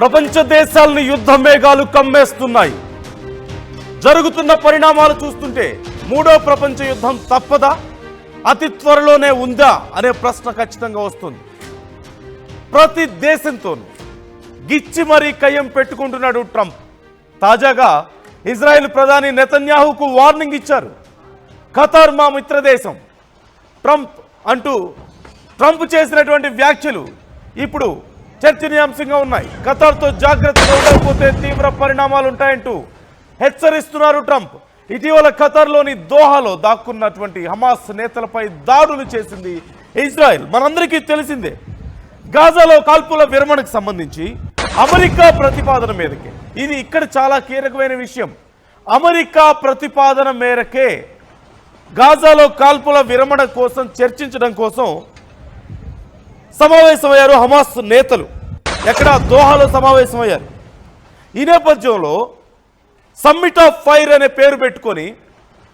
ప్రపంచ దేశాలను యుద్ధ మేఘాలు కమ్మేస్తున్నాయి. జరుగుతున్న పరిణామాలు చూస్తుంటే మూడో ప్రపంచ యుద్ధం తప్పదా, అతి త్వరలోనే ఉందా అనే ప్రశ్న ఖచ్చితంగా వస్తుంది. ప్రతి దేశంతోనూ గిచ్చి మరీ కయ్యం పెట్టుకుంటున్నాడు ట్రంప్. తాజాగా ఇజ్రాయెల్ ప్రధాని నెతన్యాహుకు వార్నింగ్ ఇచ్చారు. ఖతార్ మా మిత్ర దేశం ట్రంప్ చేసినటువంటి వ్యాఖ్యలు ఇప్పుడు చర్చనీయాంశంగా ఉన్నాయి. ఖతార్తో జాగ్రత్తగా ఉండకపోతే తీవ్ర పరిణామాలు ఉంటాయంటూ హెచ్చరిస్తున్నారు ట్రంప్. ఇటీవల ఖతార్లోని దోహాలో దాక్కున్నటువంటి హమాస్ నేతలపై దాడులు చేసింది ఇజ్రాయెల్. మనందరికీ తెలిసిందే. గాజాలో కాల్పుల విరమణకు సంబంధించి అమెరికా ప్రతిపాదన మేరకే, ఇది ఇక్కడ చాలా కీలకమైన విషయం, అమెరికా ప్రతిపాదన మేరకే గాజాలో కాల్పుల విరమణ కోసం చర్చించడం కోసం సమావేశమయ్యారు హమాస్ నేతలు. ఎక్కడ? దోహాలో సమావేశమయ్యారు. ఈ నేపథ్యంలో సమ్మిట్ ఆఫ్ ఫైర్ అనే పేరు పెట్టుకొని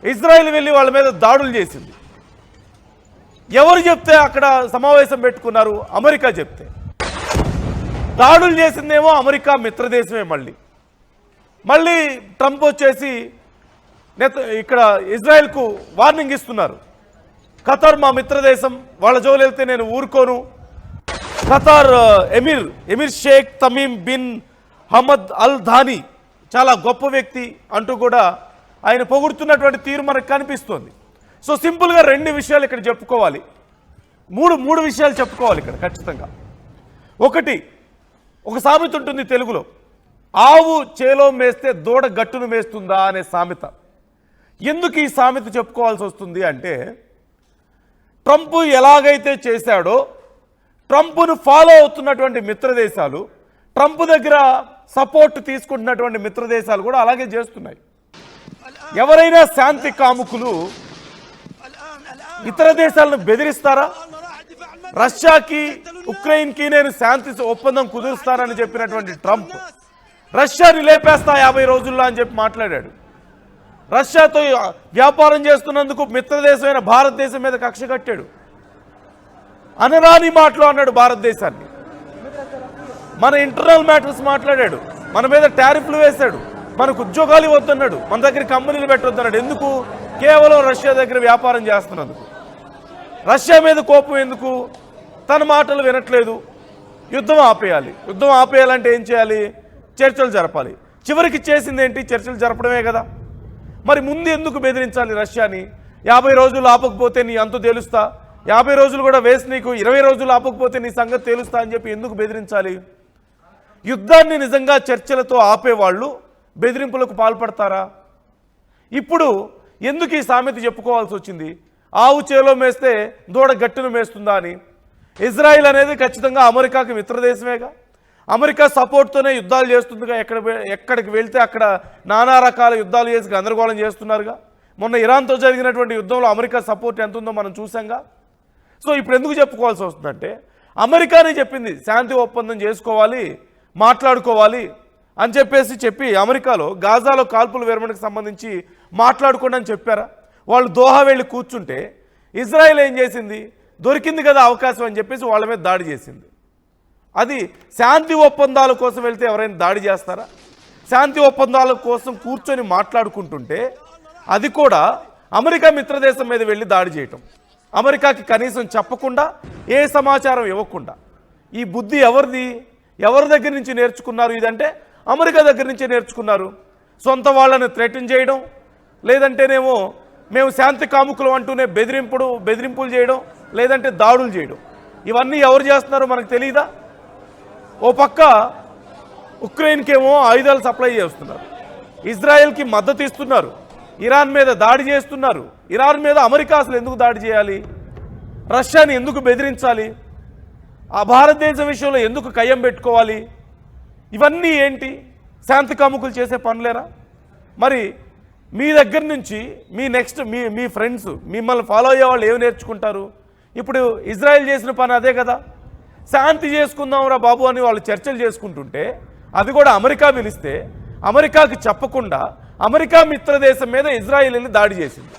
ఇజ్రాయెల్ వెళ్ళి వాళ్ళ మీద దాడులు చేసింది. ఎవరు చెప్తే అక్కడ సమావేశం పెట్టుకున్నారు? అమెరికా చెప్తే. దాడులు చేసిందేమో అమెరికా మిత్రదేశమే. మళ్ళీ ట్రంప్ వచ్చేసి ఇక్కడ ఇజ్రాయెల్కు వార్నింగ్ ఇస్తున్నారు. ఖతార్ మా మిత్రదేశం, వాళ్ళ జోలు వెళ్తే నేను ఊరుకోను. Qatar emir Sheikh Tamim bin Hamad al Thani చాలా గొప్ప వ్యక్తి అంటూ కూడా ఆయన పొగుడుతున్నటువంటి తీరు మనకు కనిపిస్తోంది. సో సింపుల్గా రెండు విషయాలు ఇక్కడ చెప్పుకోవాలి, మూడు విషయాలు చెప్పుకోవాలి ఇక్కడ ఖచ్చితంగా. ఒకటి, ఒక సామెత ఉంటుంది తెలుగులో, ఆవు చేలో మేస్తే దూడ గట్టును మేస్తుందా అనే సామెత. ఎందుకు ఈ సామెత చెప్పుకోవాల్సి వస్తుంది అంటే, ట్రంప్ ఎలాగైతే చేశాడో ట్రంప్ను ఫాలో అవుతున్నటువంటి మిత్రదేశాలు, ట్రంప్ దగ్గర సపోర్ట్ తీసుకుంటున్నటువంటి మిత్రదేశాలు కూడా అలాగే చేస్తున్నాయి. ఎవరైనా శాంతి కాముకులు ఇతర దేశాలను బెదిరిస్తారా? రష్యాకి ఉక్రెయిన్కి నేను శాంతి ఒప్పందం కుదురుస్తానని చెప్పినటువంటి ట్రంప్ రష్యాని లేపేస్తా 50 రోజుల్లో అని చెప్పి మాట్లాడాడు. రష్యాతో వ్యాపారం చేస్తున్నందుకు మిత్రదేశమైన భారతదేశం మీద కక్ష కట్టాడు. అనరాని మాటలు అన్నాడు భారతదేశాన్ని. మన ఇంటర్నల్ మ్యాటర్స్ మాట్లాడాడు. మన మీద టారిఫ్లు వేశాడు. మనకు ఉద్యోగాలు ఇవ్వద్దన్నాడు. మన దగ్గర కంపెనీలు పెట్టొద్దన్నాడు. ఎందుకు? కేవలం రష్యా దగ్గర వ్యాపారం చేస్తున్నందుకు. రష్యా మీద కోపం ఎందుకు? తన మాటలు వినట్లేదు. యుద్ధం ఆపేయాలంటే ఏం చేయాలి? చర్చలు జరపాలి. చివరికి చేసింది ఏంటి? చర్చలు జరపడమే కదా. మరి ముందు ఎందుకు బెదిరించాలి రష్యాని? 50 రోజులు ఆపకపోతే నీ అంతు తేలుస్తా, 50 రోజులు కూడా వేసి నీకు 20 రోజులు ఆపకపోతే నీ సంగతి తేలుస్తా అని చెప్పి ఎందుకు బెదిరించాలి? యుద్ధాన్ని నిజంగా చర్చలతో ఆపేవాళ్ళు బెదిరింపులకు పాల్పడతారా? ఇప్పుడు ఎందుకు ఈ సామెత చెప్పుకోవాల్సి వచ్చింది? ఆవు చేలో మేస్తే దూడ గట్టును మేస్తుందా అని. ఇజ్రాయిల్ అనేది ఖచ్చితంగా అమెరికాకి మిత్రదేశమేగా. అమెరికా సపోర్ట్తోనే యుద్ధాలు చేస్తుందిగా. ఎక్కడికి వెళ్తే అక్కడ నానా రకాల యుద్ధాలు చేసి గందరగోళం చేస్తున్నారుగా. మొన్న ఇరాన్తో జరిగినటువంటి యుద్ధంలో అమెరికా సపోర్ట్ ఎంత ఉందో మనం చూసాంగా. సో ఇప్పుడు ఎందుకు చెప్పుకోవాల్సి వస్తుందంటే, అమెరికానే చెప్పింది శాంతి ఒప్పందం చేసుకోవాలి, మాట్లాడుకోవాలి అని చెప్పి అమెరికాలో గాజాలో కాల్పుల విరమణకు సంబంధించి మాట్లాడుకోండి అని చెప్పారా? వాళ్ళు దోహా వెళ్ళి కూర్చుంటే ఇజ్రాయెల్ ఏం చేసింది? దొరికింది కదా అవకాశం అని చెప్పేసి వాళ్ళ మీద దాడి చేసింది. అది శాంతి ఒప్పందాల కోసం వెళ్తే ఎవరైనా దాడి చేస్తారా? శాంతి ఒప్పందాల కోసం కూర్చొని మాట్లాడుకుంటుంటే అది కూడా అమెరికా మిత్రదేశం మీద వెళ్ళి దాడి చేయటం, అమెరికాకి కనీసం చెప్పకుండా, ఏ సమాచారం ఇవ్వకుండా. ఈ బుద్ధి ఎవరిది? ఎవరి దగ్గర నుంచి నేర్చుకున్నారు? ఇదంటే అమెరికా దగ్గర నుంచే నేర్చుకున్నారు. సొంత వాళ్ళని థ్రెటన్ చేయడం, లేదంటేనేమో మేము శాంతి కాముకులు అంటూనే బెదిరింపులు చేయడం, లేదంటే దాడులు చేయడం. ఇవన్నీ ఎవరు చేస్తున్నారో మనకు తెలియదా? ఓ పక్క ఉక్రెయిన్కేమో ఆయుధాలు సప్లై చేస్తున్నారు, ఇజ్రాయెల్కి మద్దతు ఇస్తున్నారు, ఇరాన్ మీద దాడి చేస్తున్నారు. ఇరాన్ మీద అమెరికా అసలు ఎందుకు దాడి చేయాలి? రష్యాని ఎందుకు బెదిరించాలి? ఆ భారతదేశం విషయంలో ఎందుకు కయ్యం పెట్టుకోవాలి? ఇవన్నీ ఏంటి? శాంతి కాముకులు చేసే పనులేరా? మరి మీ దగ్గర నుంచి మీ ఫ్రెండ్స్, మిమ్మల్ని ఫాలో అయ్యే వాళ్ళు ఏమి నేర్చుకుంటారు? ఇప్పుడు ఇజ్రాయెల్ చేసిన పని అదే కదా. శాంతి చేసుకుందాంరా బాబు అని వాళ్ళు చర్చలు చేసుకుంటుంటే, అది కూడా అమెరికా పిలిస్తే అమెరికాకి చెప్పకుండా అమెరికా మిత్రదేశం మీద ఇజ్రాయెల్ వెళ్ళి దాడి చేసింది.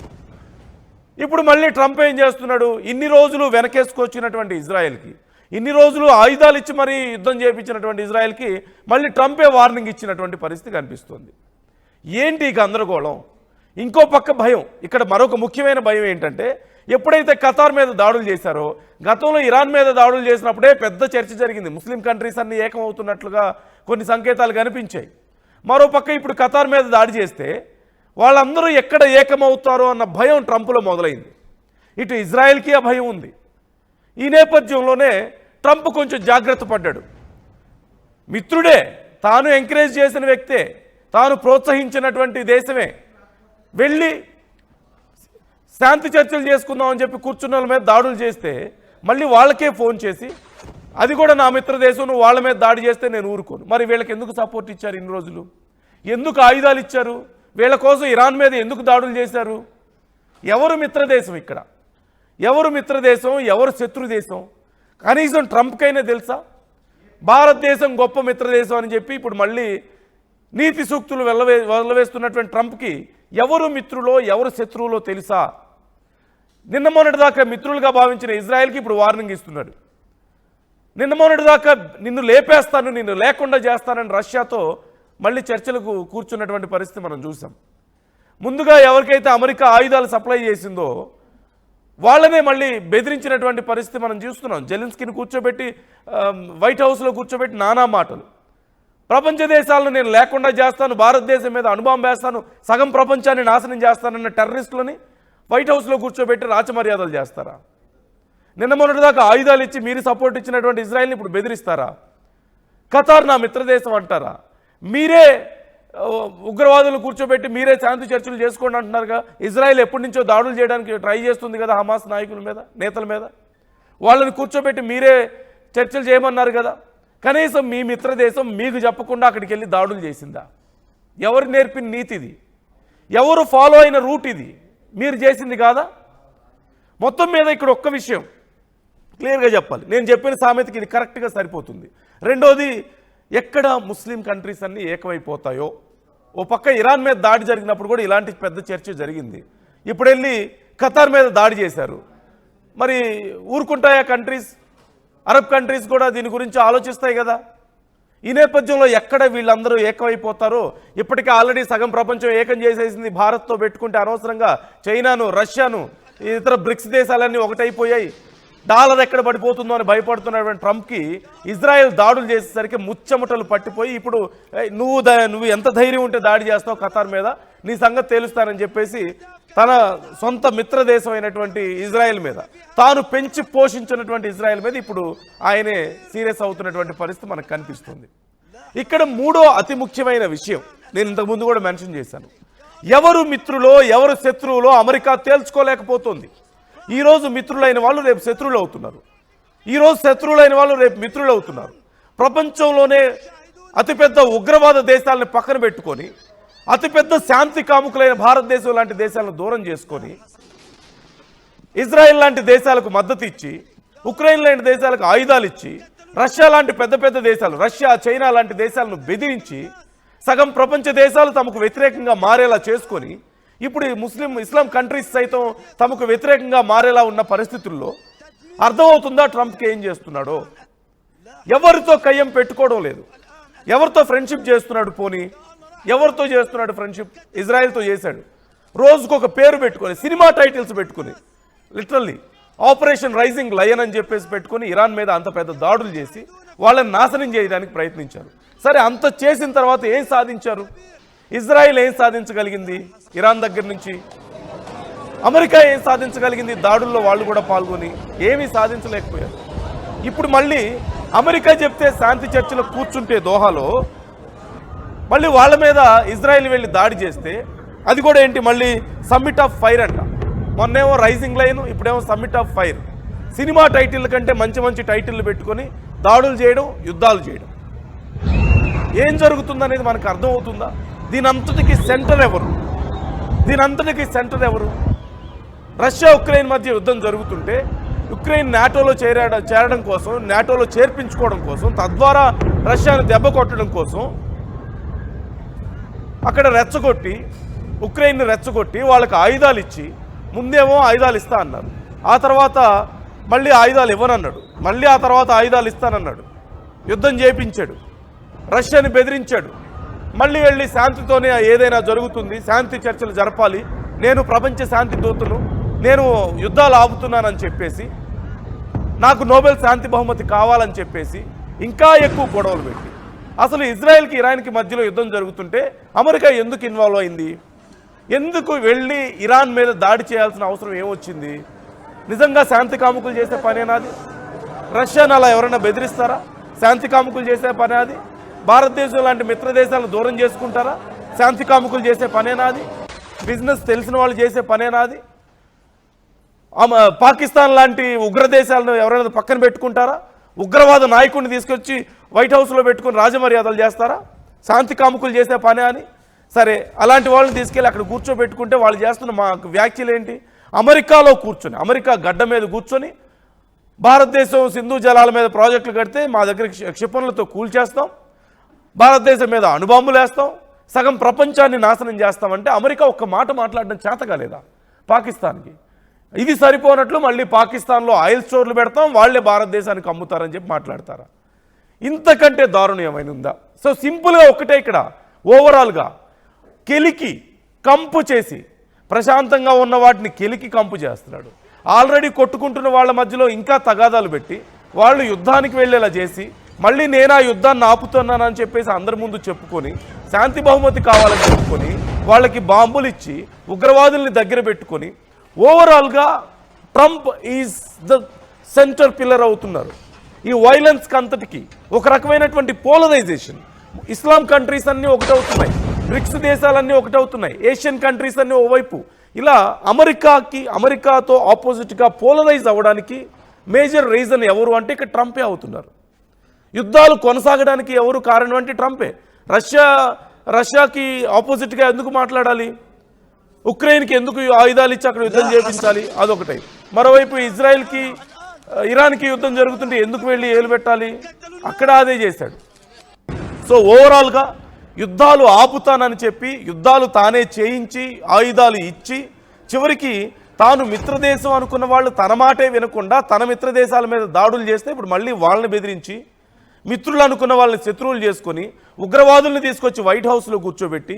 ఇప్పుడు మళ్ళీ ట్రంప్ ఏం చేస్తున్నాడు? ఇన్ని రోజులు వెనకేసుకొచ్చినటువంటి ఇజ్రాయెల్కి ఇన్ని రోజులు ఆయుధాలు ఇచ్చి మరీ యుద్ధం చేయించినటువంటి ఇజ్రాయెల్కి మళ్ళీ ట్రంపే వార్నింగ్ ఇచ్చినటువంటి పరిస్థితి కనిపిస్తుంది. ఏంటి ఈ గందరగోళం? ఇంకో పక్క భయం. ఇక్కడ మరొక ముఖ్యమైన భయం ఏంటంటే, ఎప్పుడైతే ఖతార్ మీద దాడులు చేశారో, గతంలో ఇరాన్ మీద దాడులు చేసినప్పుడే పెద్ద చర్చ జరిగింది. ముస్లిం కంట్రీస్ అన్ని ఏకమవుతున్నట్లుగా కొన్ని సంకేతాలు కనిపించాయి. మరోపక్క ఇప్పుడు ఖతార్ మీద దాడి చేస్తే వాళ్ళందరూ ఎక్కడ ఏకమవుతారో అన్న భయం ట్రంప్లో మొదలైంది. ఇటు ఇజ్రాయెల్కి ఆ భయం ఉంది. ఈ నేపథ్యంలోనే ట్రంప్ కొంచెం జాగ్రత్త పడ్డాడు. మిత్రుడే, తాను ఎంకరేజ్ చేసిన వ్యక్తే, తాను ప్రోత్సహించినటువంటి దేశమే వెళ్ళి శాంతి చర్చలు చేసుకుందామని చెప్పి కూర్చున్న వాళ్ళ మీద దాడులు చేస్తే మళ్ళీ వాళ్ళకే ఫోన్ చేసి, అది కూడా నా మిత్ర దేశం, నువ్వు వాళ్ళ మీద దాడి చేస్తే నేను ఊరుకోను. మరి వీళ్ళకి ఎందుకు సపోర్ట్ ఇచ్చారు ఇన్ని రోజులు? ఎందుకు ఆయుధాలు ఇచ్చారు? వీళ్ళ కోసం ఇరాన్ మీద ఎందుకు దాడులు చేశారు? ఎవరు మిత్రదేశం ఇక్కడ? ఎవరు మిత్రదేశం, ఎవరు శత్రు దేశం? కనీసం ట్రంప్కైనా తెలుసా? భారతదేశం గొప్ప మిత్రదేశం అని చెప్పి ఇప్పుడు మళ్ళీ నీతి సూక్తులు వెళ్ళవేస్తున్నటువంటి ట్రంప్కి ఎవరు మిత్రులో ఎవరు శత్రువులో తెలుసా? నిన్న మొన్నటిదాకా మిత్రులుగా భావించిన ఇజ్రాయెల్కి ఇప్పుడు వార్నింగ్ ఇస్తున్నాడు. నిన్న మొన్నటిదాకా నిన్ను లేపేస్తాను, నిన్ను లేకుండా చేస్తానని రష్యాతో మళ్ళీ చర్చలకు కూర్చున్నటువంటి పరిస్థితి మనం చూసాం. ముందుగా ఎవరికైతే అమెరికా ఆయుధాలు సప్లై చేసిందో వాళ్ళనే మళ్ళీ బెదిరించినటువంటి పరిస్థితి మనం చూస్తున్నాం. జెలెన్స్కీని కూర్చోబెట్టి వైట్ హౌస్లో కూర్చోబెట్టి నానా మాటలు, ప్రపంచ దేశాలను నేను లేకుండా చేస్తాను, భారతదేశం మీద అణుబాంబు వేస్తాను, సగం ప్రపంచాన్ని నాశనం చేస్తానన్న టెర్రరిస్టులని వైట్ హౌస్లో కూర్చోబెట్టి రాచమర్యాదలు చేస్తారా? నిన్న మొన్నటిదాకా ఆయుధాలు ఇచ్చి మీరు సపోర్ట్ ఇచ్చినటువంటి ఇజ్రాయెల్ని ఇప్పుడు బెదిరిస్తారా? ఖతార్ నా మిత్రదేశం అంటారా? మీరే ఉగ్రవాదులు కూర్చోబెట్టి మీరే శాంతి చర్చలు చేసుకోండి అంటున్నారుగా. ఇజ్రాయెల్ ఎప్పటి నుంచో దాడులు చేయడానికి ట్రై చేస్తుంది కదా హమాస్ నాయకుల మీద, నేతల మీద. వాళ్ళని కూర్చోబెట్టి మీరే చర్చలు చేయమన్నారు కదా. కనీసం మీ మిత్రదేశం మీకు చెప్పకుండా అక్కడికి వెళ్ళి దాడులు చేసిందా? ఎవరు నేర్పిన నీతి ఇది? ఎవరు ఫాలో అయిన రూట్ ఇది? మీరు చేసింది కాదా? మొత్తం మీద ఇక్కడ ఒక్క విషయం క్లియర్గా చెప్పాలి. నేను చెప్పిన సామెతకి ఇది కరెక్ట్గా సరిపోతుంది. రెండోది, ఎక్కడ ముస్లిం కంట్రీస్ అన్నీ ఏకమైపోతాయో. ఓ పక్క ఇరాన్ మీద దాడి జరిగినప్పుడు కూడా ఇలాంటి పెద్ద చర్చ జరిగింది. ఇప్పుడు వెళ్ళి ఖతార్ మీద దాడి చేశారు. మరి ఊరుకుంటాయా కంట్రీస్? అరబ్ కంట్రీస్ కూడా దీని గురించి ఆలోచిస్తాయి కదా. ఈ నేపథ్యంలో ఎక్కడ వీళ్ళందరూ ఏకమైపోతారో, ఇప్పటికే ఆల్రెడీ సగం ప్రపంచం ఏకం చేసేసింది. భారత్తో పెట్టుకుంటే అనవసరంగా చైనాను, రష్యాను, ఇతర బ్రిక్స్ దేశాలన్నీ ఒకటైపోయాయి. డాలర్ ఎక్కడ పడిపోతుందో అని భయపడుతున్నటువంటి ట్రంప్కి ఇజ్రాయెల్ దాడులు చేసేసరికి ముచ్చమటలు పట్టిపోయి ఇప్పుడు నువ్వు ఎంత ధైర్యం ఉంటే దాడి చేస్తావు ఖతార్ మీద, నీ సంగతి తేలుస్తానని చెప్పేసి తన సొంత మిత్రదేశం అయినటువంటి ఇజ్రాయెల్ మీద, తాను పెంచి పోషించినటువంటి ఇజ్రాయెల్ మీద ఇప్పుడు ఆయనే సీరియస్ అవుతున్నటువంటి పరిస్థితి మనకు కనిపిస్తుంది. ఇక్కడ మూడో అతి ముఖ్యమైన విషయం నేను ఇంతకుముందు కూడా మెన్షన్ చేశాను. ఎవరు మిత్రులో ఎవరు శత్రువులో అమెరికా తేల్చుకోలేకపోతుంది. ఈరోజు మిత్రులైన వాళ్ళు రేపు శత్రువులు అవుతున్నారు. ఈరోజు శత్రువులైన వాళ్ళు రేపు మిత్రులు అవుతున్నారు. ప్రపంచంలోనే అతిపెద్ద ఉగ్రవాద దేశాలను పక్కన పెట్టుకొని, అతిపెద్ద శాంతి కాముకులైన భారతదేశం లాంటి దేశాలను దూరం చేసుకొని, ఇజ్రాయెల్ లాంటి దేశాలకు మద్దతు ఇచ్చి, ఉక్రెయిన్ లాంటి దేశాలకు ఆయుధాలు ఇచ్చి, రష్యా లాంటి పెద్ద పెద్ద దేశాలు, రష్యా, చైనా లాంటి దేశాలను బెదిరించి సగం ప్రపంచ దేశాలు తమకు వ్యతిరేకంగా మారేలా చేసుకొని, ఇప్పుడు ఇస్లాం కంట్రీస్ సైతం తమకు వ్యతిరేకంగా మారేలా ఉన్న పరిస్థితుల్లో అర్థమవుతుందా ట్రంప్కి ఏం చేస్తున్నాడో? ఎవరితో కయ్యం పెట్టుకోవడం లేదు. ఎవరితో ఫ్రెండ్షిప్ చేస్తున్నాడు? పోనీ ఎవరితో చేస్తున్నాడు ఫ్రెండ్షిప్? ఇజ్రాయెల్తో చేశాడు. రోజుకొక పేరు పెట్టుకొని, సినిమా టైటిల్స్ పెట్టుకుని, లిటరల్లీ ఆపరేషన్ రైజింగ్ లయన్ అని చెప్పేసి పెట్టుకొని ఇరాన్ మీద అంత పెద్ద దాడులు చేసి వాళ్ళని నాశనం చేయడానికి ప్రయత్నించారు. సరే, అంత చేసిన తర్వాత ఏం సాధించారు? ఇజ్రాయెల్ ఏం సాధించగలిగింది? ఇరాన్ దగ్గర నుంచి అమెరికా ఏం సాధించగలిగింది? దాడుల్లో వాళ్ళు కూడా పాల్గొని ఏమీ సాధించలేకపోయారు. ఇప్పుడు మళ్ళీ అమెరికా చెప్తే శాంతి చర్చలో కూర్చుంటే దోహాలో మళ్ళీ వాళ్ళ మీద ఇజ్రాయెల్ వెళ్ళి దాడి చేస్తే అది కూడా ఏంటి, మళ్ళీ సమ్మిట్ ఆఫ్ ఫైర్ అంట. మొన్నేమో రైజింగ్ లైన్, ఇప్పుడేమో summit of fire. Cinema title కంటే మంచి మంచి టైటిల్లు పెట్టుకొని దాడులు చేయడం, యుద్ధాలు చేయడం. ఏం జరుగుతుందనేది మనకు అర్థమవుతుందా? దీనంతటికి సెంటర్ ఎవరు? దీనంతటికి సెంటర్ ఎవరు? రష్యా ఉక్రెయిన్ మధ్య యుద్ధం జరుగుతుంటే ఉక్రెయిన్ నాటోలో చేరడం కోసం, నాటోలో చేర్పించుకోవడం కోసం, తద్వారా రష్యాను దెబ్బ కొట్టడం కోసం అక్కడ రెచ్చగొట్టి, ఉక్రెయిన్ను రెచ్చగొట్టి వాళ్ళకి ఆయుధాలు ఇచ్చి, ముందేమో ఆయుధాలు ఇస్తా అన్నారు, ఆ తర్వాత మళ్ళీ ఆయుధాలు ఇవ్వనన్నాడు. మళ్ళీ ఆ తర్వాత ఆయుధాలు ఇస్తానన్నాడు, యుద్ధం చేయించాడు, రష్యాని బెదిరించాడు. మళ్ళీ వెళ్ళి శాంతితోనే ఏదైనా జరుగుతుంది, శాంతి చర్చలు జరపాలి, నేను ప్రపంచ శాంతి దూతను, నేను యుద్ధాలు ఆపుతున్నానని చెప్పేసి, నాకు నోబెల్ శాంతి బహుమతి కావాలని చెప్పేసి ఇంకా ఎక్కువ గొడవలు పెట్టి, అసలు ఇజ్రాయెల్కి ఇరాన్కి మధ్యలో యుద్ధం జరుగుతుంటే అమెరికా ఎందుకు ఇన్వాల్వ్ అయింది? ఎందుకు వెళ్ళి ఇరాన్ మీద దాడి చేయాల్సిన అవసరం ఏమొచ్చింది? నిజంగా శాంతి కాముకులు చేసే పనేనాది? రష్యాను అలా ఎవరైనా బెదిరిస్తారా? శాంతి కాముకులు చేసే పనేది? భారతదేశం లాంటి మిత్ర దేశాలను దూరం చేసుకుంటారా? శాంతి కాముకులు చేసే పనేనాది? బిజినెస్ తెలిసిన వాళ్ళు చేసే పనేనాది? పాకిస్తాన్ లాంటి ఉగ్రదేశాలను ఎవరైనా పక్కన పెట్టుకుంటారా? ఉగ్రవాద నాయకుడిని తీసుకొచ్చి వైట్ హౌస్లో పెట్టుకుని రాజమర్యాదలు చేస్తారా? శాంతి కాముకులు చేసే పనే అని. సరే, అలాంటి వాళ్ళని తీసుకెళ్ళి అక్కడ కూర్చోబెట్టుకుంటే వాళ్ళు చేస్తున్న మా వ్యాఖ్యలు ఏంటి? అమెరికాలో కూర్చొని, అమెరికా గడ్డ మీద కూర్చొని భారతదేశం సింధు జలాల మీద ప్రాజెక్టులు కడితే మా దగ్గర క్షిపణులతో కూల్చేస్తాం, భారతదేశం మీద అణుబాంబులు వేస్తాం, సగం ప్రపంచాన్ని నాశనం చేస్తామంటే అమెరికా ఒక్క మాట మాట్లాడడం చేత కాలేదా పాకిస్తాన్కి? ఇది సరిపోనట్లు మళ్ళీ పాకిస్తాన్లో ఆయిల్ స్టోర్లు పెడతాం, వాళ్ళే భారతదేశానికి అమ్ముతారని చెప్పి మాట్లాడతారా? ఇంతకంటే దారుణం ఏమైనా ఉందా? సో సింపుల్గా ఒక్కటే, ఇక్కడ ఓవరాల్గా కెలికి కంపు చేసి ప్రశాంతంగా ఉన్న వాటిని కెలికి కంపు చేస్తున్నాడు. ఆల్రెడీ కొట్టుకుంటున్న వాళ్ళ మధ్యలో ఇంకా తగాదాలు పెట్టి వాళ్ళు యుద్ధానికి వెళ్ళేలా చేసి మళ్ళీ నేను ఆ యుద్ధాన్ని ఆపుతున్నానని చెప్పేసి అందరి ముందు చెప్పుకొని శాంతి బహుమతి కావాలని చెప్పుకొని వాళ్ళకి బాంబులు ఇచ్చి ఉగ్రవాదుల్ని దగ్గర పెట్టుకొని ఓవరాల్గా Trump is the centre pillar అవుతున్నారు. ఈ వైలెన్స్కి అంతటికి ఒక రకమైనటువంటి పోలరైజేషన్. ఇస్లాం కంట్రీస్ అన్నీ ఒకటవుతున్నాయి, బ్రిక్స్ దేశాలన్నీ ఒకటవుతున్నాయి, ఏషియన్ కంట్రీస్ అన్నీ ఓవైపు. ఇలా అమెరికాతో ఆపోజిట్గా పోలరైజ్ అవ్వడానికి మేజర్ రీజన్ ఎవరు అంటే ఇక్కడ ట్రంపే అవుతున్నారు. యుద్ధాలు కొనసాగడానికి ఎవరు కారణం అంటే ట్రంపే. రష్యాకి ఆపోజిట్గా ఎందుకు మాట్లాడాలి? ఉక్రెయిన్కి ఎందుకు ఆయుధాలు ఇచ్చి అక్కడ యుద్ధం చేయించాలి? అదొకటి. మరోవైపు ఇజ్రాయెల్కి ఇరాన్కి యుద్ధం జరుగుతుంటే ఎందుకు వెళ్ళి ఏలు పెట్టాలి? అక్కడ అదే చేశాడు. సో ఓవరాల్గా యుద్ధాలు ఆపుతానని చెప్పి యుద్ధాలు తానే చేయించి ఆయుధాలు ఇచ్చి చివరికి తాను మిత్రదేశం అనుకున్న వాళ్ళు తన మాటే వినకుండా తన మిత్రదేశాల మీద దాడులు చేస్తే ఇప్పుడు మళ్ళీ వాళ్ళని బెదిరించి మిత్రులు అనుకున్న వాళ్ళని శత్రువులు చేసుకొని ఉగ్రవాదుల్ని తీసుకొచ్చి వైట్ హౌస్లో కూర్చోబెట్టి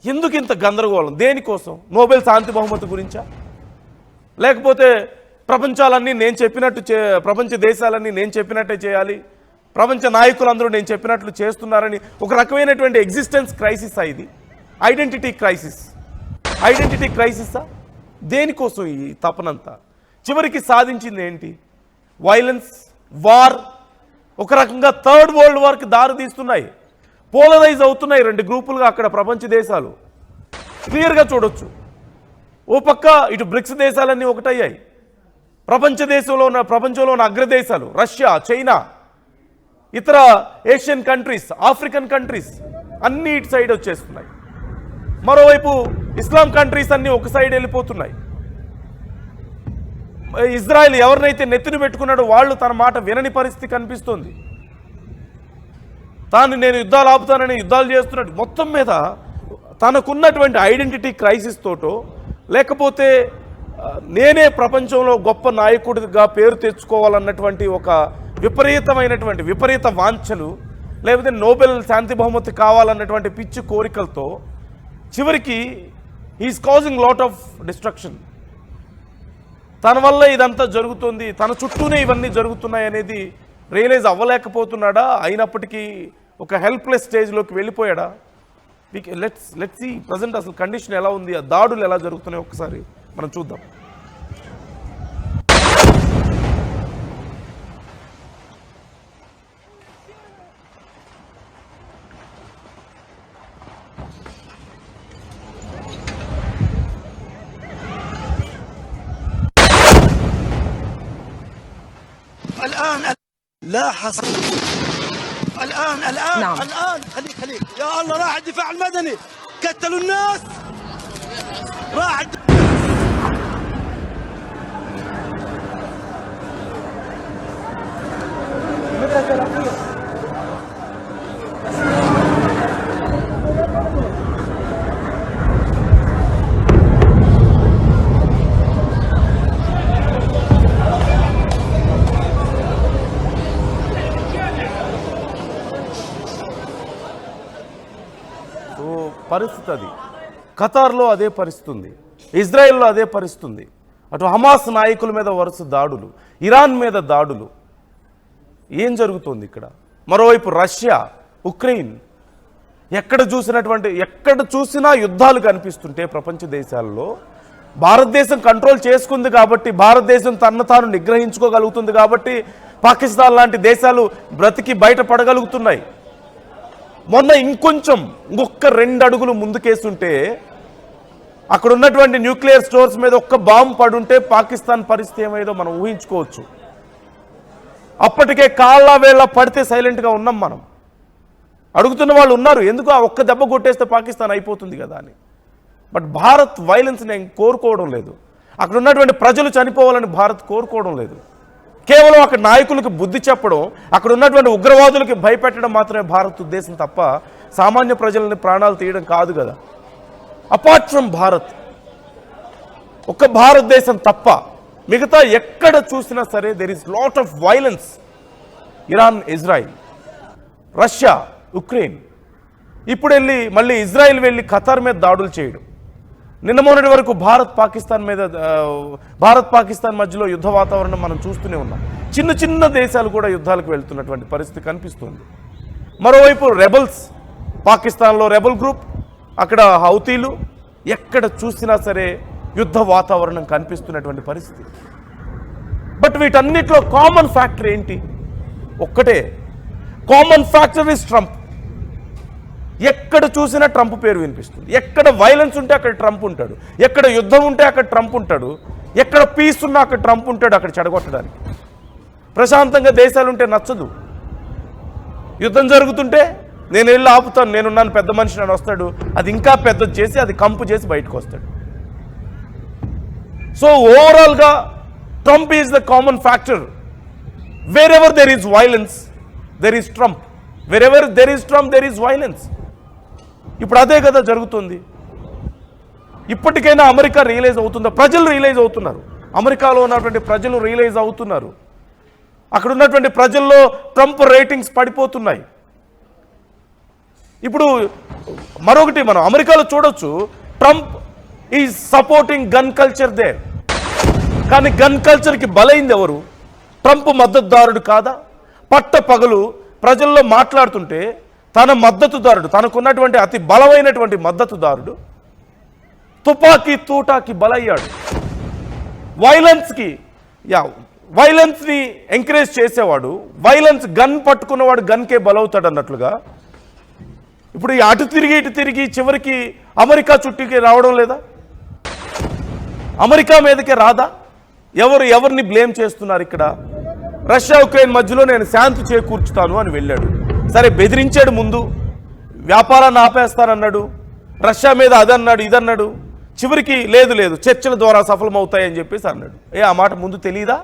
ఎందుకు ఇంత గందరగోళం? దేనికోసం? నోబెల్ శాంతి బహుమతి గురించా? లేకపోతే ప్రపంచాలన్నీ నేను చెప్పినట్టు ప్రపంచ దేశాలన్నీ నేను చెప్పినట్టే చేయాలి, ప్రపంచ నాయకులందరూ నేను చెప్పినట్లు చేస్తున్నారని ఒక రకమైనటువంటి ఎగ్జిస్టెన్స్ క్రైసిస్? ఇది ఐడెంటిటీ క్రైసిసా? దేనికోసం ఈ తపనంతా? చివరికి సాధించింది ఏంటి? వైలెన్స్, వార్, ఒక రకంగా థర్డ్ వరల్డ్ వార్కి దారి తీస్తున్నాయి. పోలరైజ్ అవుతున్నాయి రెండు గ్రూపులుగా అక్కడ ప్రపంచ దేశాలు. క్లియర్గా చూడొచ్చు. ఓ పక్క ఇటు బ్రిక్స్ దేశాలన్నీ ఒకటయ్యాయి, ప్రపంచంలో ఉన్న అగ్రదేశాలు రష్యా, చైనా, ఇతర ఏషియన్ కంట్రీస్, ఆఫ్రికన్ కంట్రీస్ అన్నీ ఇటు సైడ్ వచ్చేస్తున్నాయి. మరోవైపు ఇస్లాం కంట్రీస్ అన్నీ ఒక సైడ్ వెళ్ళిపోతున్నాయి. ఇజ్రాయెల్ ఎవరినైతే నెత్తిని పెట్టుకున్నాడో వాళ్ళు తన మాట వినని పరిస్థితి కనిపిస్తుంది. నేను యుద్ధాలు ఆపుతానని యుద్ధాలు చేస్తున్నాడు. మొత్తం మీద తనకున్నటువంటి ఐడెంటిటీ క్రైసిస్ తోటో లేకపోతే నేనే ప్రపంచంలో గొప్ప నాయకుడిగా పేరు తెచ్చుకోవాలన్నటువంటి ఒక విపరీత వాంఛలు, లేకపోతే నోబెల్ శాంతి బహుమతి కావాలన్నటువంటి పిచ్చి కోరికలతో చివరికి he's causing lot of destruction. తన వల్ల ఇదంతా జరుగుతుంది, తన చుట్టూనే ఇవన్నీ జరుగుతున్నాయి అనేది రియలైజ్ అవ్వలేకపోతున్నాడా? అయినప్పటికీ ఒక హెల్ప్లెస్ స్టేజ్లోకి వెళ్ళిపోయాడా? లెట్స్ సీ ప్రజెంట్ అసలు కండిషన్ ఎలా ఉంది, ఆ దాడులు ఎలా జరుగుతున్నాయి ఒకసారి మనం చూద్దాం. الآن لا حصر الآن نعم. الآن خليك يا الله، راح الدفاع المدني قتلوا الناس، راح సో పరిస్థితి అది. ఖతార్లో అదే పరిస్థితి ఉంది, ఇజ్రాయెల్లో అదే పరిస్థితి ఉంది. అటు హమాస్ నాయకుల మీద వరుస దాడులు, ఇరాన్ మీద దాడులు. ఏం జరుగుతుంది ఇక్కడ? మరోవైపు రష్యా, ఉక్రెయిన్, ఎక్కడ చూసినా యుద్ధాలు కనిపిస్తుంటే ప్రపంచ దేశాల్లో భారతదేశం కంట్రోల్ చేసుకుంది కాబట్టి, భారతదేశం తనను తాను నిగ్రహించుకోగలుగుతుంది కాబట్టి పాకిస్తాన్ లాంటి దేశాలు బ్రతికి బయటపడగలుగుతున్నాయి. మొన్న ఇంకొక 2 అడుగులు ముందుకేస్తుంటే అక్కడ ఉన్నటువంటి న్యూక్లియర్ స్టోర్స్ మీద ఒక్క బాంబు పడుంటే పాకిస్తాన్ పరిస్థితి ఏమైందో మనం ఊహించుకోవచ్చు. అప్పటికే కాళ్ళ వేళ పడితే సైలెంట్గా ఉన్నాం మనం. అడుగుతున్న వాళ్ళు ఉన్నారు, ఎందుకు ఆ ఒక్క దెబ్బ కొట్టేస్తే పాకిస్తాన్ అయిపోతుంది కదా అని. బట్ భారత్ వైలెన్స్ని కోరుకోవడం లేదు. అక్కడ ఉన్నటువంటి ప్రజలు చనిపోవాలని భారత్ కోరుకోవడం లేదు. కేవలం అక్కడ నాయకులకు బుద్ధి చెప్పడం, అక్కడ ఉన్నటువంటి ఉగ్రవాదులకి భయపెట్టడం మాత్రమే భారత్ ఉద్దేశం తప్ప సామాన్య ప్రజలని ప్రాణాలు తీయడం కాదు కదా. అపార్ట్ ఫ్రమ్ భారత్, ఒక్క భారతదేశం తప్ప మిగతా ఎక్కడ చూసినా సరే there is lot of violence. Iran, Israel, Russia, Ukraine, ఇప్పుడు మళ్ళీ ఇజ్రాయిల్ వెళ్ళి ఖతార్ మీద దాడులు చేయడం. నిన్న మొన్నటి వరకు భారత్ పాకిస్తాన్ మధ్యలో యుద్ధ వాతావరణం మనం చూస్తూనే ఉన్నాం. చిన్న దేశాలు కూడా యుద్ధాలకు వెళ్తున్నటువంటి పరిస్థితి కనిపిస్తుంది. మరోవైపు రెబల్స్, పాకిస్తాన్లో రెబల్ గ్రూప్, అక్కడ హౌతీలు, ఎక్కడ చూసినా సరే యుద్ధ వాతావరణం కనిపిస్తున్నటువంటి పరిస్థితి. బట్ వీటన్నిటిలో కామన్ ఫ్యాక్టర్ ఏంటి? ఒక్కటే కామన్ ఫ్యాక్టర్ ఇస్ ట్రంప్. ఎక్కడ చూసినా ట్రంప్ పేరు వినిపిస్తుంది. ఎక్కడ వైలెన్స్ ఉంటే అక్కడ ట్రంప్ ఉంటాడు, ఎక్కడ యుద్ధం ఉంటే అక్కడ ట్రంప్ ఉంటాడు, ఎక్కడ పీస్ ఉన్నా అక్కడ ట్రంప్ ఉంటాడు అక్కడ చెడగొట్టడానికి. ప్రశాంతంగా దేశాలుంటే నచ్చదు. యుద్ధం జరుగుతుంటే నేను వెళ్ళి ఆపుతాను, నేనున్నాను, పెద్ద మనిషి నన్ను వస్తాడు, అది ఇంకా పెద్దది చేసి అది కంపు చేసి బయటకు వస్తాడు. సో ఓవరాల్గా Trump is the common factor. Wear ever there is violence there is Trump, wear ever there is Trump there is violence. ఇప్పుడు అదే కదా జరుగుతుంది. ఇప్పటికైనా అమెరికా రియలైజ్ అవుతుందా? ప్రజలు రియలైజ్ అవుతున్నారు, అమెరికాలో ఉన్నటువంటి ప్రజలు రియలైజ్ అవుతున్నారు. అక్కడ ఉన్నటువంటి ప్రజల్లో ట్రంప్ రేటింగ్స్ పడిపోతున్నాయి. ఇప్పుడు మరొకటి మనం అమెరికాలో చూడొచ్చు, Trump is supporting gun culture there. కానీ గన్ కల్చర్కి బలైంది ఎవరు? ట్రంప్ మద్దతుదారుడు కాదా? పట్ట పగలు ప్రజల్లో మాట్లాడుతుంటే తన మద్దతుదారుడు, తనకున్నటువంటి అతి బలమైనటువంటి మద్దతుదారుడు తుపాకీ తూటాకి బలయ్యాడు. వైలెన్స్ని ఎంకరేజ్ చేసేవాడు, వైలెన్స్ గన్ పట్టుకున్నవాడు గన్కే బలవుతాడు అన్నట్లుగా ఇప్పుడు అటు తిరిగి ఇటు తిరిగి చివరికి అమెరికా చుట్టూకి రావడం లేదా? అమెరికా మీదకే రాదా? ఎవరిని బ్లేమ్ చేస్తున్నారు ఇక్కడ? రష్యా ఉక్రెయిన్ మధ్యలో నేను శాంతి చేకూర్చుతాను అని వెళ్ళాడు. సరే, బెదిరించాడు, ముందు వ్యాపారాన్ని ఆపేస్తానన్నాడు, రష్యా మీద అదన్నాడు ఇదన్నాడు, చివరికి లేదు చర్చల ద్వారా సఫలమవుతాయని చెప్పేసి అన్నాడు. ఆ మాట ముందు తెలీదా?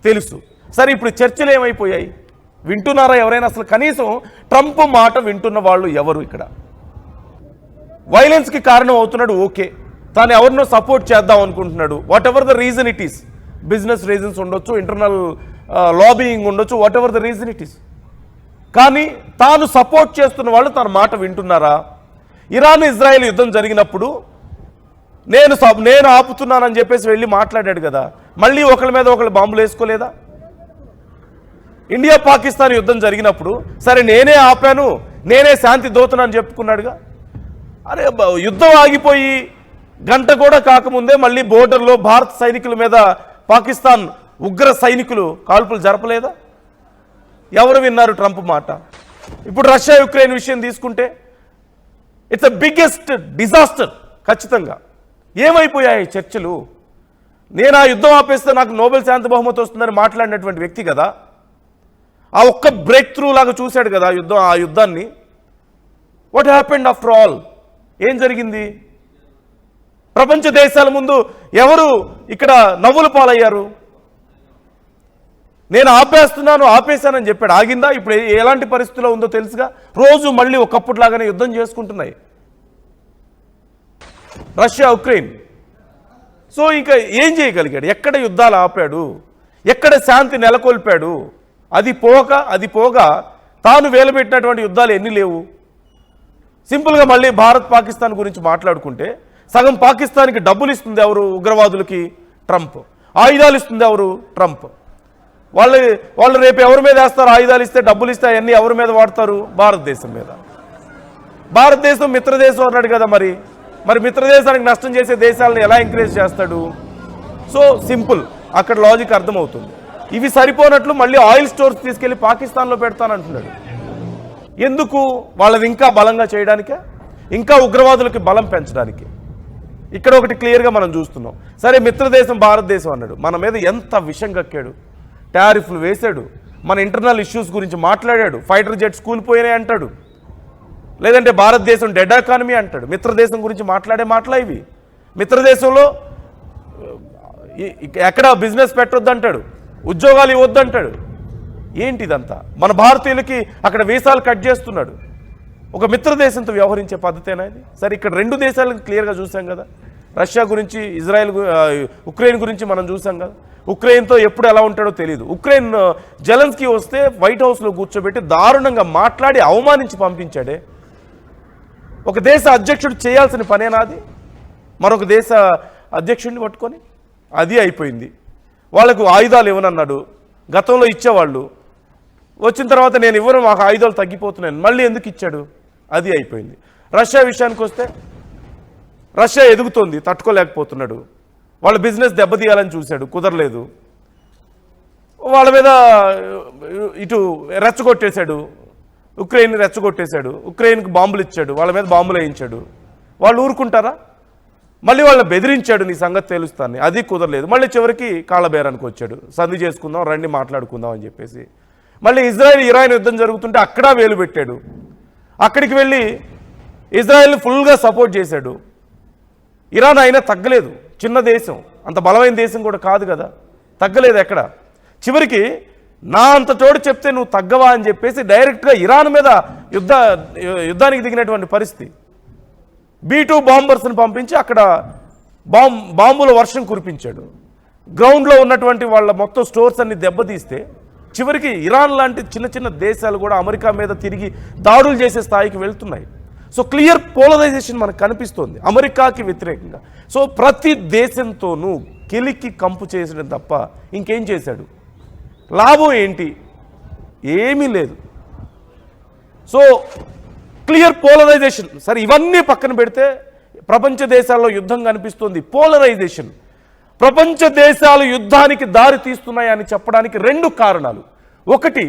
తెలుసు. సరే, ఇప్పుడు చర్చలు ఏమైపోయాయి? వింటున్నారా ఎవరైనా? అసలు కనీసం ట్రంప్ మాట వింటున్న వాళ్ళు ఎవరు ఇక్కడ? వైలెన్స్కి కారణం అవుతున్నాడు, ఓకే, తాను ఎవరినో సపోర్ట్ చేద్దాం అనుకుంటున్నాడు. What ever the reason it is, business reasons ఉండొచ్చు, ఇంటర్నల్ లాబియింగ్ ఉండొచ్చు, what ever the reason it is. కానీ తాను సపోర్ట్ చేస్తున్న వాళ్ళు తన మాట వింటున్నారా? ఇరాన్ ఇజ్రాయెల్ యుద్ధం జరిగినప్పుడు నేను ఆపుతున్నానని చెప్పేసి వెళ్ళి మాట్లాడాడు కదా, మళ్ళీ ఒకళ్ళ మీద ఒకళ్ళు బాంబులు వేసుకోలేదా? ఇండియా పాకిస్తాన్ యుద్ధం జరిగినప్పుడు సరే నేనే ఆపాను, నేనే శాంతి దోతనని చెప్పుకున్నాడుగా. అరే, యుద్ధం ఆగిపోయి గంట కూడా కాకముందే మళ్ళీ బోర్డర్లో భారత సైనికుల మీద పాకిస్తాన్ ఉగ్ర సైనికులు కాల్పులు జరపలేదా? ఎవరు విన్నారు ట్రంప్ మాట? ఇప్పుడు రష్యా యుక్రెయిన్ విషయం తీసుకుంటే ఇట్స్ ద బిగ్గెస్ట్ డిజాస్టర్. ఖచ్చితంగా ఏమైపోయాయి చర్చలు? నేను ఆ యుద్ధం ఆపేస్తే నాకు నోబెల్ శాంతి బహుమతి వస్తుందని మాట్లాడినటువంటి వ్యక్తి కదా, ఆ ఒక్క బ్రేక్ త్రూ లాగా చూశాడు కదా ఆ యుద్ధాన్ని. What happened after all? ఏం జరిగింది? ప్రపంచ దేశాల ముందు ఎవరు ఇక్కడ నవ్వుల పాలయ్యారు? నేను ఆపేశానని చెప్పాడు, ఆగిందా? ఇప్పుడు ఎలాంటి పరిస్థితిలో ఉందో తెలుసుగా. రోజు మళ్ళీ ఒకప్పుడులాగానే యుద్ధం చేసుకుంటున్నాయి రష్యా ఉక్రెయిన్. సో ఇంకా ఏం చేయగలిగాడు? ఎక్కడ యుద్ధాలు ఆపాడు? ఎక్కడ శాంతి నెలకొల్పాడు? అది పోగా తాను వేలబెట్టినటువంటి యుద్ధాలు ఎన్ని లేవు? సింపుల్గా మళ్ళీ భారత్ పాకిస్తాన్ గురించి మాట్లాడుకుంటే సగం పాకిస్తాన్కి డబ్బులు ఇస్తుంది ఎవరు? ఉగ్రవాదులకి ట్రంప్. ఆయుధాలు ఇస్తుంది ఎవరు? ట్రంప్. వాళ్ళు రేపు ఎవరి మీద వేస్తారు? ఆయుధాలు ఇస్తే, డబ్బులు ఇస్తే అవన్నీ ఎవరి మీద వాడతారు? భారతదేశం మీద. భారతదేశం మిత్రదేశం అన్నాడు కదా, మరి మిత్రదేశానికి నష్టం చేసే దేశాలను ఎలా ఎంకరేజ్ చేస్తాడు? సో సింపుల్, అక్కడ లాజిక్ అర్థమవుతుంది. ఇవి సరిపోనట్లు మళ్ళీ ఆయిల్ స్టోర్స్ తీసుకెళ్లి పాకిస్తాన్లో పెడతానంటున్నాడు. ఎందుకు? వాళ్ళది ఇంకా బలంగా చేయడానికే, ఇంకా ఉగ్రవాదులకి బలం పెంచడానికి. ఇక్కడ ఒకటి క్లియర్గా మనం చూస్తున్నాం. సరే, మిత్రదేశం భారతదేశం అన్నాడు, మన మీద ఎంత విషం కక్కాడు, టారిఫ్లు వేశాడు, మన ఇంటర్నల్ ఇష్యూస్ గురించి మాట్లాడాడు, ఫైటర్ జెట్స్ కూలిపోయినాయి అంటాడు, లేదంటే భారతదేశం డెడ్ ఎకానమీ అంటాడు. మిత్రదేశం గురించి మాట్లాడే మాటలా ఇవి? మిత్రదేశంలో ఎక్కడ బిజినెస్ పెట్టొద్దు అంటాడు, ఉద్యోగాలు ఇవ్వద్దు అంటాడు. ఏంటిదంతా? మన భారతీయులకి అక్కడ వీసాలు కట్ చేస్తున్నాడు. ఒక మిత్రదేశంతో వ్యవహరించే పద్ధతేనా ఇది? సరే, ఇక్కడ రెండు దేశాలకు క్లియర్గా చూసాం కదా. రష్యా గురించి, ఉక్రెయిన్ గురించి మనం చూసాం కదా. ఉక్రెయిన్తో ఎప్పుడు ఎలా ఉంటాడో తెలియదు. ఉక్రెయిన్ జెలెన్స్కీ వస్తే వైట్ హౌస్లో కూర్చోబెట్టి దారుణంగా మాట్లాడి అవమానించి పంపించాడే. ఒక దేశ అధ్యక్షుడు చేయాల్సిన పనేనా అది? మరొక దేశ అధ్యక్షుడిని పట్టుకొని అది అయిపోయింది. వాళ్లకు ఆయుధాలు ఇవ్వనన్నాడు, గతంలో ఇచ్చేవాళ్ళు, వచ్చిన తర్వాత నేను ఇవ్వను, మాకు ఆయుధాలు తగ్గిపోతున్నాను, మళ్ళీ ఎందుకు ఇచ్చాడు? అది అయిపోయింది. రష్యా విషయానికి వస్తే రష్యా ఎదుగుతోంది, తట్టుకోలేకపోతున్నాడు. వాళ్ళ బిజినెస్ దెబ్బతీయాలని చూశాడు, కుదరలేదు. వాళ్ళ మీద ఇటు రెచ్చగొట్టేశాడు, ఉక్రెయిన్ రెచ్చగొట్టేశాడు, ఉక్రెయిన్కి బాంబులు ఇచ్చాడు, వాళ్ళ మీద బాంబులు వేయించాడు. వాళ్ళు ఊరుకుంటారా? మళ్ళీ వాళ్ళని బెదిరించాడు, నీ సంగతి తెలుస్తాను, అది కుదరలేదు. మళ్ళీ చివరికి కాళ్ళబేరానికి వచ్చాడు, సంధి చేసుకుందాం రండి మాట్లాడుకుందాం అని చెప్పేసి. మళ్ళీ ఇరాన్ యుద్ధం జరుగుతుంటే అక్కడ వేలు పెట్టాడు. అక్కడికి వెళ్ళి ఇజ్రాయెల్ని ఫుల్గా సపోర్ట్ చేశాడు. ఇరాన్ అయినా తగ్గలేదు, చిన్న దేశం, అంత బలమైన దేశం కూడా కాదు కదా, తగ్గలేదు ఎక్కడ. చివరికి నా అంత చోటు చెప్తే నువ్వు తగ్గవా అని చెప్పేసి డైరెక్ట్గా ఇరాన్ మీద యుద్ధానికి దిగినటువంటి పరిస్థితి. B-2 బాంబర్స్ని పంపించి అక్కడ బాంబుల వర్షం కురిపించాడు. గ్రౌండ్లో ఉన్నటువంటి వాళ్ళ మొత్తం స్టోర్స్ అన్ని దెబ్బతీస్తే చివరికి ఇరాన్ లాంటి చిన్న చిన్న దేశాలు కూడా అమెరికా మీద తిరిగి దాడులు చేసే స్థాయికి వెళ్తున్నాయి. సో క్లియర్ పోలరైజేషన్ మనకు కనిపిస్తోంది అమెరికాకి వ్యతిరేకంగా. సో ప్రతి దేశంతోనూ కెలికి కంపు చేసడం తప్ప ఇంకేం చేశాడు? లాభం ఏంటి? ఏమీ లేదు. So clear polarisation. సరే, ఇవన్నీ పక్కన పెడితే ప్రపంచ దేశాల్లో యుద్ధం కనిపిస్తుంది. పోలరైజేషన్. ప్రపంచ దేశాలు యుద్ధానికి దారి తీస్తున్నాయని చెప్పడానికి రెండు కారణాలు. ఒకటి,